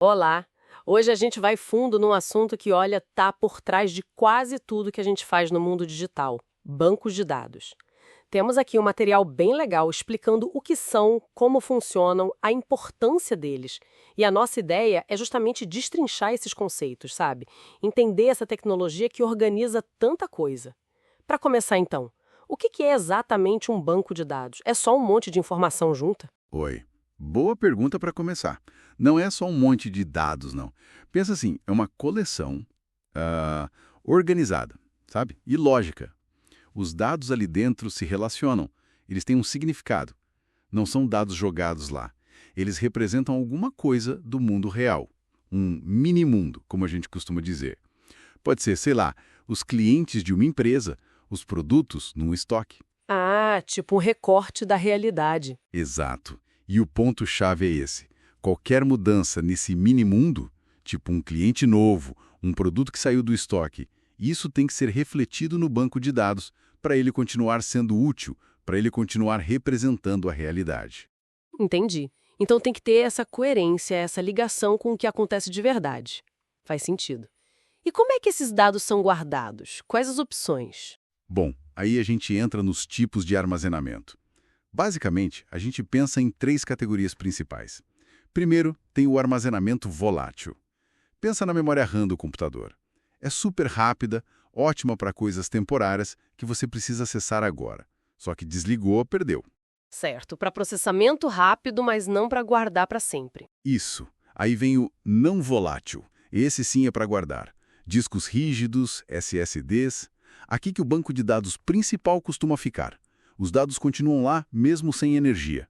Olá! Hoje a gente vai fundo num assunto que, olha, tá por trás de quase tudo que a gente faz no mundo digital: bancos de dados. Temos aqui um material bem legal explicando o que são, como funcionam, a importância deles. E a nossa ideia é justamente destrinchar esses conceitos, sabe? Entender essa tecnologia que organiza tanta coisa. Para começar, então, o que é exatamente um banco de dados? É só um monte de informação junta? Oi. Boa pergunta para começar. Não é só um monte de dados, não. Pensa assim, é uma coleção ah, organizada, sabe? E lógica. Os dados ali dentro se relacionam. Eles têm um significado. Não são dados jogados lá. Eles representam alguma coisa do mundo real. Um mini-mundo, como a gente costuma dizer. Pode ser, sei lá, os clientes de uma empresa, os produtos num estoque. Ah, tipo um recorte da realidade. Exato. E o ponto-chave é esse. Qualquer mudança nesse mini-mundo, tipo um cliente novo, um produto que saiu do estoque, isso tem que ser refletido no banco de dados para ele continuar sendo útil, para ele continuar representando a realidade. Entendi. Então tem que ter essa coerência, essa ligação com o que acontece de verdade. Faz sentido. E como é que esses dados são guardados? Quais as opções? Bom, aí a gente entra nos tipos de armazenamento. Basicamente, a gente pensa em três categorias principais. Primeiro, tem o armazenamento volátil. Pensa na memória RAM do computador. É super rápida, ótima para coisas temporárias que você precisa acessar agora. Só que desligou, perdeu. Certo, para processamento rápido, mas não para guardar para sempre. Isso. Aí vem o não volátil. Esse sim é para guardar. Discos rígidos, SSDs. Aqui que o banco de dados principal costuma ficar. Os dados continuam lá mesmo sem energia.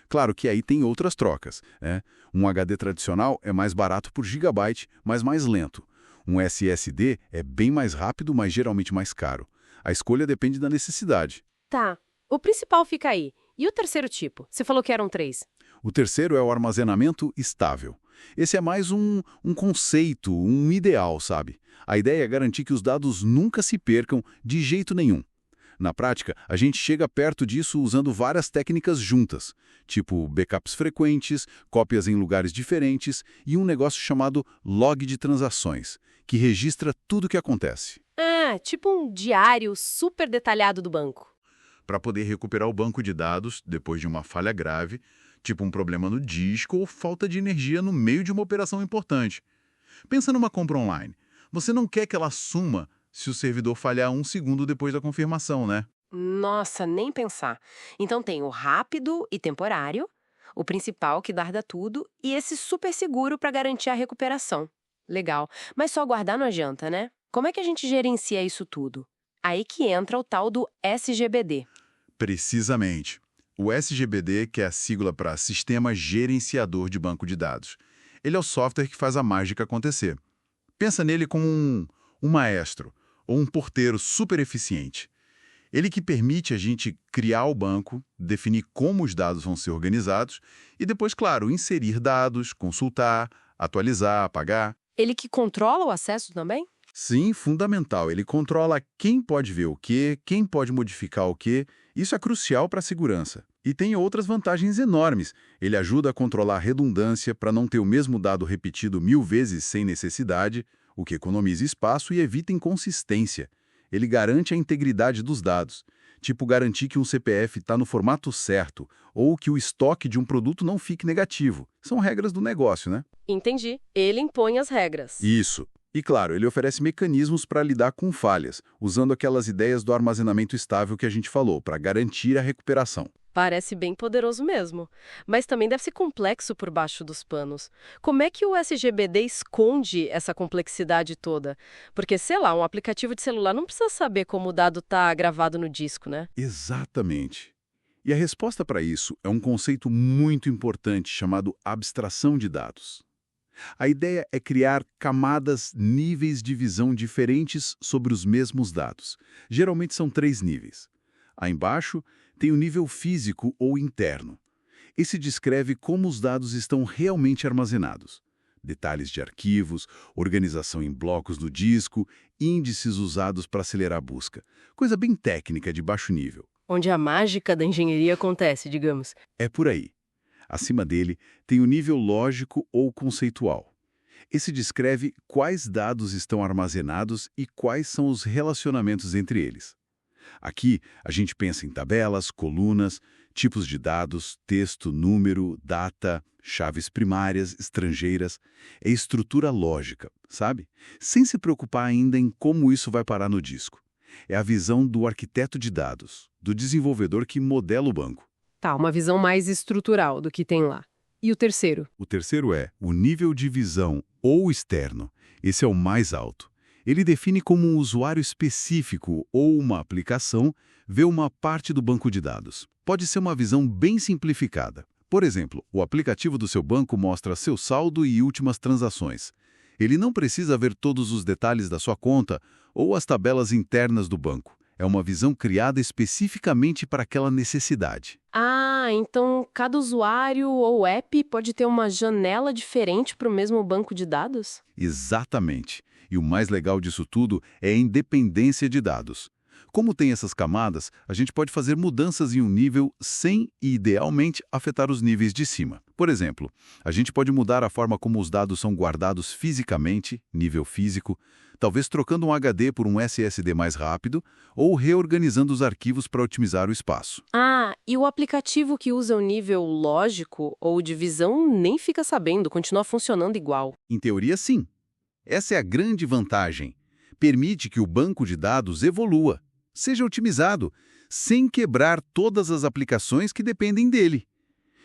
Claro que aí tem outras trocas, né? Um HD tradicional é mais barato por gigabyte, mas mais lento. Um SSD é bem mais rápido, mas geralmente mais caro. A escolha depende da necessidade. Tá, o principal fica aí. E o terceiro tipo? Você falou que eram três. O terceiro é o armazenamento estável. Esse é mais um conceito, um ideal, sabe? A ideia é garantir que os dados nunca se percam de jeito nenhum. Na prática, a gente chega perto disso usando várias técnicas juntas, tipo backups frequentes, cópias em lugares diferentes e um negócio chamado log de transações, que registra tudo o que acontece. Ah, tipo um diário super detalhado do banco. Para poder recuperar o banco de dados depois de uma falha grave, tipo um problema no disco ou falta de energia no meio de uma operação importante. Pensa numa compra online. Você não quer que ela suma se o servidor falhar um segundo depois da confirmação, né? Nossa, nem pensar. Então tem o rápido e temporário, o principal que guarda tudo e esse super seguro para garantir a recuperação. Legal. Mas só guardar não adianta, né? Como é que a gente gerencia isso tudo? Aí que entra o tal do SGBD. Precisamente. O SGBD, que é a sigla para Sistema Gerenciador de Banco de Dados. Ele é o software que faz a mágica acontecer. Pensa nele como um maestro ou um porteiro super eficiente. Ele que permite a gente criar o banco, definir como os dados vão ser organizados e depois, claro, inserir dados, consultar, atualizar, apagar. Ele que controla o acesso também? Sim, fundamental. Ele controla quem pode ver o quê, quem pode modificar o quê. Isso é crucial para a segurança. E tem outras vantagens enormes. Ele ajuda a controlar a redundância para não ter o mesmo dado repetido 1000 vezes sem necessidade, o que economiza espaço e evita inconsistência. Ele garante a integridade dos dados, tipo garantir que um CPF está no formato certo ou que o estoque de um produto não fique negativo. São regras do negócio, né? Entendi. Ele impõe as regras. Isso. E claro, ele oferece mecanismos para lidar com falhas, usando aquelas ideias do armazenamento estável que a gente falou, para garantir a recuperação. Parece bem poderoso mesmo, mas também deve ser complexo por baixo dos panos. Como é que o SGBD esconde essa complexidade toda? Porque, sei lá, um aplicativo de celular não precisa saber como o dado está gravado no disco, né? Exatamente. E a resposta para isso é um conceito muito importante chamado abstração de dados. A ideia é criar camadas, níveis de visão diferentes sobre os mesmos dados. Geralmente são 3 níveis. Aí embaixo tem o nível físico ou interno. Esse descreve como os dados estão realmente armazenados. Detalhes de arquivos, organização em blocos no disco, índices usados para acelerar a busca. Coisa bem técnica de baixo nível. Onde a mágica da engenharia acontece, digamos. É por aí. Acima dele tem o nível lógico ou conceitual. Esse descreve quais dados estão armazenados e quais são os relacionamentos entre eles. Aqui, a gente pensa em tabelas, colunas, tipos de dados, texto, número, data, chaves primárias, estrangeiras. É estrutura lógica, sabe? Sem se preocupar ainda em como isso vai parar no disco. É a visão do arquiteto de dados, do desenvolvedor que modela o banco. Tá, uma visão mais estrutural do que tem lá. E o terceiro? O terceiro é o nível de visão ou externo. Esse é o mais alto. Ele define como um usuário específico ou uma aplicação vê uma parte do banco de dados. Pode ser uma visão bem simplificada. Por exemplo, o aplicativo do seu banco mostra seu saldo e últimas transações. Ele não precisa ver todos os detalhes da sua conta ou as tabelas internas do banco. É uma visão criada especificamente para aquela necessidade. Ah, então cada usuário ou app pode ter uma janela diferente para o mesmo banco de dados? Exatamente. E o mais legal disso tudo é a independência de dados. Como tem essas camadas, a gente pode fazer mudanças em um nível sem, idealmente, afetar os níveis de cima. Por exemplo, a gente pode mudar a forma como os dados são guardados fisicamente, nível físico, talvez trocando um HD por um SSD mais rápido ou reorganizando os arquivos para otimizar o espaço. Ah, e o aplicativo que usa o nível lógico ou de visão nem fica sabendo, continua funcionando igual. Em teoria, sim. Essa é a grande vantagem. Permite que o banco de dados evolua, seja otimizado, sem quebrar todas as aplicações que dependem dele.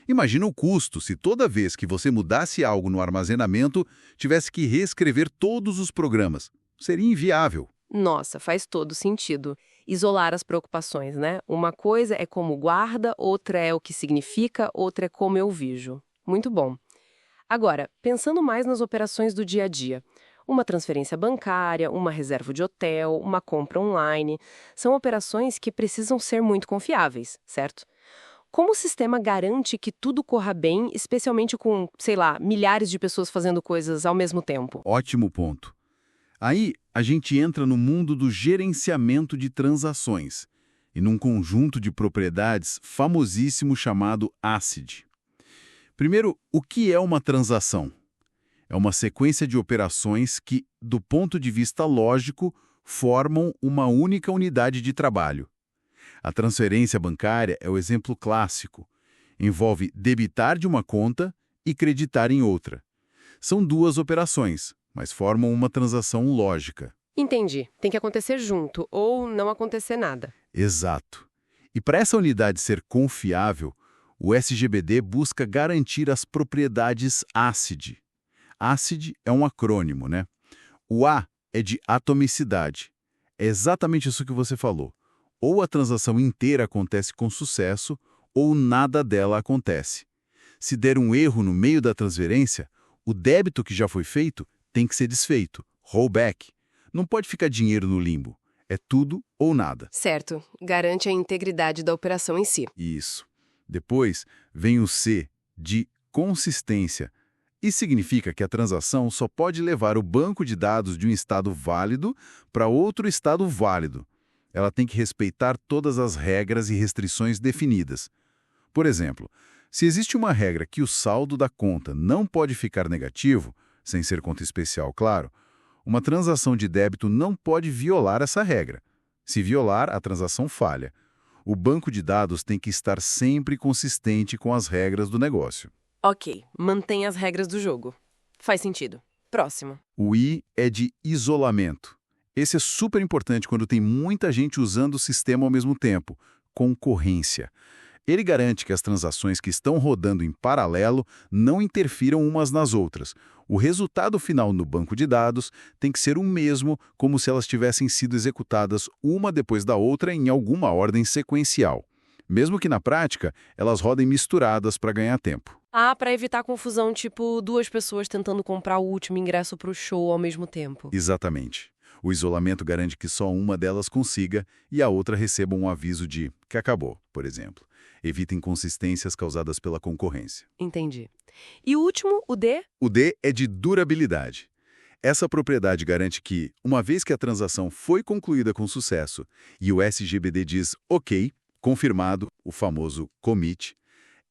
Imagina o custo se toda vez que você mudasse algo no armazenamento, tivesse que reescrever todos os programas. Seria inviável. Nossa, faz todo sentido. Isolar as preocupações, né? Uma coisa é como guarda, outra é o que significa, outra é como eu vejo. Muito bom. Agora, pensando mais nas operações do dia a dia. Uma transferência bancária, uma reserva de hotel, uma compra online, são operações que precisam ser muito confiáveis, certo? Como o sistema garante que tudo corra bem, especialmente com, sei lá, milhares de pessoas fazendo coisas ao mesmo tempo? Ótimo ponto. Aí, a gente entra no mundo do gerenciamento de transações e num conjunto de propriedades famosíssimo chamado ACID. Primeiro, o que é uma transação? É uma sequência de operações que, do ponto de vista lógico, formam uma única unidade de trabalho. A transferência bancária é o exemplo clássico. Envolve debitar de uma conta e creditar em outra. São duas operações, mas formam uma transação lógica. Entendi. Tem que acontecer junto ou não acontecer nada. Exato. E para essa unidade ser confiável, o SGBD busca garantir as propriedades ACID. ACID é um acrônimo, né? O A é de atomicidade. É exatamente isso que você falou. Ou a transação inteira acontece com sucesso, ou nada dela acontece. Se der um erro no meio da transferência, o débito que já foi feito tem que ser desfeito, rollback. Não pode ficar dinheiro no limbo. É tudo ou nada. Certo. Garante a integridade da operação em si. Isso. Depois vem o C, de consistência. Isso significa que a transação só pode levar o banco de dados de um estado válido para outro estado válido. Ela tem que respeitar todas as regras e restrições definidas. Por exemplo, se existe uma regra que o saldo da conta não pode ficar negativo, sem ser conta especial, claro, uma transação de débito não pode violar essa regra. Se violar, a transação falha. O banco de dados tem que estar sempre consistente com as regras do negócio. Ok, mantém as regras do jogo. Faz sentido. Próximo. O I é de isolamento. Esse é super importante quando tem muita gente usando o sistema ao mesmo tempo. Concorrência. Ele garante que as transações que estão rodando em paralelo não interfiram umas nas outras. O resultado final no banco de dados tem que ser o mesmo, como se elas tivessem sido executadas uma depois da outra em alguma ordem sequencial. Mesmo que na prática, elas rodem misturadas para ganhar tempo. Ah, para evitar confusão, tipo duas pessoas tentando comprar o último ingresso para o show ao mesmo tempo. Exatamente. O isolamento garante que só uma delas consiga e a outra receba um aviso de que acabou, por exemplo. Evita inconsistências causadas pela concorrência. Entendi. E o último, o D? O D é de durabilidade. Essa propriedade garante que, uma vez que a transação foi concluída com sucesso e o SGBD diz OK, confirmado, o famoso commit,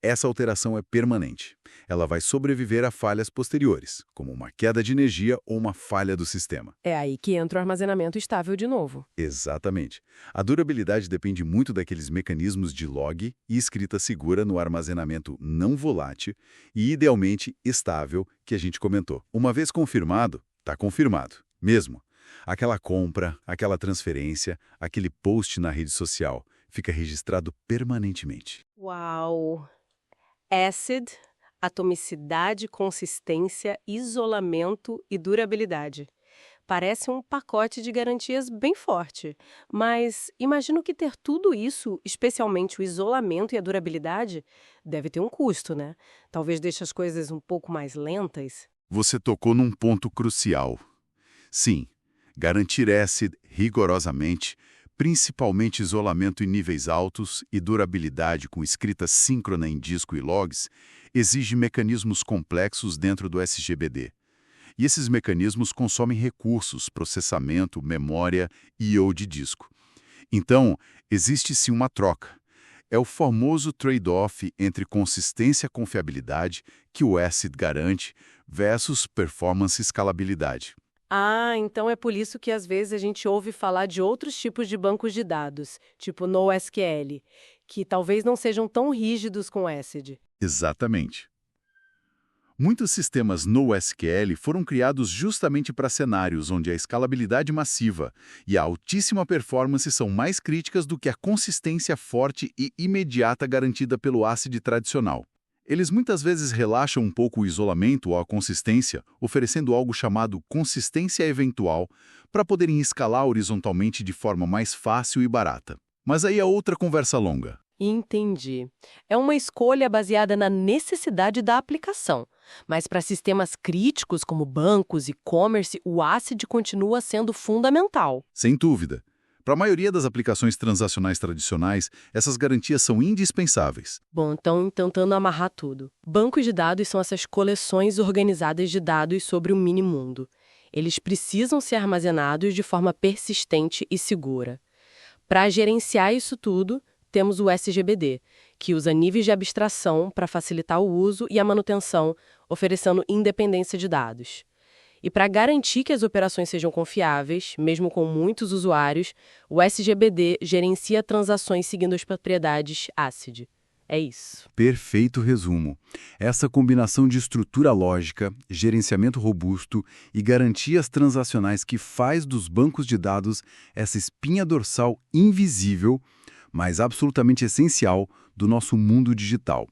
essa alteração é permanente. Ela vai sobreviver a falhas posteriores, como uma queda de energia ou uma falha do sistema. É aí que entra o armazenamento estável de novo. Exatamente. A durabilidade depende muito daqueles mecanismos de log e escrita segura no armazenamento não volátil e, idealmente, estável que a gente comentou. Uma vez confirmado, está confirmado, mesmo. Aquela compra, aquela transferência, aquele post na rede social, fica registrado permanentemente. Uau! ACID, atomicidade, consistência, isolamento e durabilidade. Parece um pacote de garantias bem forte, mas imagino que ter tudo isso, especialmente o isolamento e a durabilidade, deve ter um custo, né? Talvez deixe as coisas um pouco mais lentas. Você tocou num ponto crucial. Sim, garantir ACID rigorosamente, principalmente isolamento em níveis altos e durabilidade com escrita síncrona em disco e logs, exige mecanismos complexos dentro do SGBD. E esses mecanismos consomem recursos, processamento, memória e/ou de disco. Então, existe sim uma troca. É o famoso trade-off entre consistência e confiabilidade que o ACID garante versus performance e escalabilidade. Ah, então é por isso que às vezes a gente ouve falar de outros tipos de bancos de dados, tipo NoSQL, que talvez não sejam tão rígidos com ACID. Exatamente. Muitos sistemas NoSQL foram criados justamente para cenários onde a escalabilidade massiva e a altíssima performance são mais críticas do que a consistência forte e imediata garantida pelo ACID tradicional. Eles muitas vezes relaxam um pouco o isolamento ou a consistência, oferecendo algo chamado consistência eventual, para poderem escalar horizontalmente de forma mais fácil e barata. Mas aí é outra conversa longa. Entendi. É uma escolha baseada na necessidade da aplicação. Mas para sistemas críticos como bancos e e-commerce, o ACID continua sendo fundamental. Sem dúvida. Para a maioria das aplicações transacionais tradicionais, essas garantias são indispensáveis. Bom, então tentando amarrar tudo. Bancos de dados são essas coleções organizadas de dados sobre o mini-mundo. Eles precisam ser armazenados de forma persistente e segura. Para gerenciar isso tudo, temos o SGBD, que usa níveis de abstração para facilitar o uso e a manutenção, oferecendo independência de dados. E para garantir que as operações sejam confiáveis, mesmo com muitos usuários, o SGBD gerencia transações seguindo as propriedades ACID. É isso. Perfeito resumo. Essa combinação de estrutura lógica, gerenciamento robusto e garantias transacionais que faz dos bancos de dados essa espinha dorsal invisível, mas absolutamente essencial do nosso mundo digital.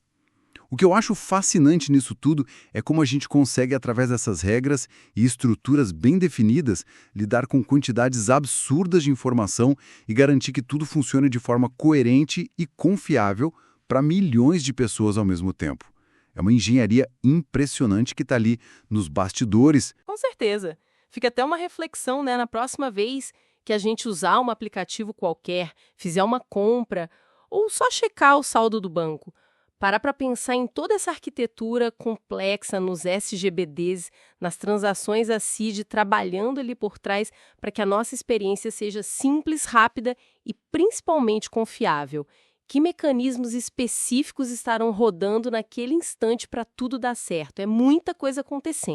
O que eu acho fascinante nisso tudo é como a gente consegue, através dessas regras e estruturas bem definidas, lidar com quantidades absurdas de informação e garantir que tudo funcione de forma coerente e confiável para milhões de pessoas ao mesmo tempo. É uma engenharia impressionante que está ali nos bastidores. Com certeza. Fica até uma reflexão, né, na próxima vez que a gente usar um aplicativo qualquer, fizer uma compra ou só checar o saldo do banco. Parar para pensar em toda essa arquitetura complexa nos SGBDs, nas transações ACID, trabalhando ali por trás para que a nossa experiência seja simples, rápida e principalmente confiável. Que mecanismos específicos estarão rodando naquele instante para tudo dar certo? É muita coisa acontecendo.